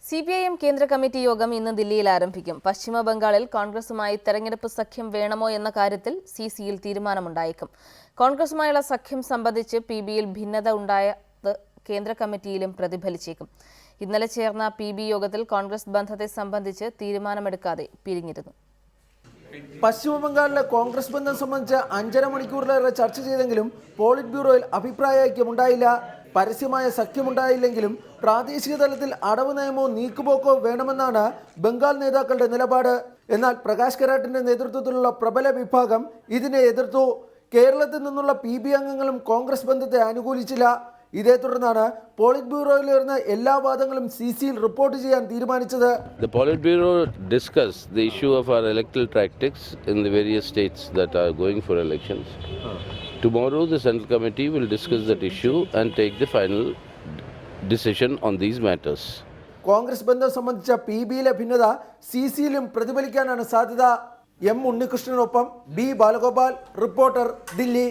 CPIM കേന്ദ്ര committee യോഗം ഇന്ന് ദില്ലിയിൽ ആരംഭിക്കും. പശ്ചിമ ബംഗാളിൽ കോൺഗ്രസുമായി തെരഞ്ഞെടുപ്പ് സഖ്യം വേണമോ എന്ന കാര്യത്തിൽ CCയിൽ തീരുമാനമുണ്ടായേക്കും. കോൺഗ്രസുമായുള്ള സഖ്യം സംബന്ധിച്ച് PBയിൽ ഭിന്നത ഉണ്ടായത് കേന്ദ്ര കമ്മിറ്റിയിലും പ്രതിഫലിച്ചേക്കും. ഇന്നലെ ചേർന്ന PB യോഗത്തിൽ കോൺഗ്രസ് ബന്ധത്തെ സംബന്ധിച്ച് തീരുമാനമെടുക്കാതെ പിരിഞ്ഞിരുന്നു. പശ്ചിമ ബംഗാളിലെ കോൺഗ്രസ് ബന്ധം സംബന്ധിച്ച് 5.5 മണിക്കൂറിലേറെ ചർച്ച ചെയ്തെങ്കിലും പോളിറ്റ് ബ്യൂറോയിൽ അഭിപ്രായ ഐക്യമുണ്ടായില്ല. പരസ്യമായ സഖ്യമുണ്ടായില്ലെങ്കിലും പ്രാദേശിക തലത്തിൽ അടവ് നയമോ നീക്കുപോക്കോ വേണമെന്നാണ് ബംഗാൾ നേതാക്കളുടെ നിലപാട്. എന്നാൽ പ്രകാശ് കരാട്ടിന്റെ നേതൃത്വത്തിലുള്ള പ്രബല വിഭാഗം ഇതിനെ എതിർത്തു. കേരളത്തിൽ നിന്നുള്ള PB അംഗങ്ങളും കോൺഗ്രസ് ബന്ധത്തെ അനുകൂലിച്ചില്ല. ഇതേ തുടർന്നാണ് പോളിറ്റ് ബ്യൂറോയിൽ വരുന്ന എല്ലാ വാദങ്ങളും CCയിൽ റിപ്പോർട്ട് ചെയ്യാൻ തീരുമാനിച്ചത്. The Politburo discussed the issue of our electoral tactics in the various states that are going for elections. Tomorrow the Central Committee will discuss that issue and take the final decision on these matters. Congress ബന്ധം സംബന്ധിച്ച PBയിലെ ഭിന്നത CCയിലും പ്രതിഫലിക്കാനാണ് സാധ്യത. M ഉണ്ണികൃഷ്ണനൊപ്പം B Balagopal, reporter, Delhi.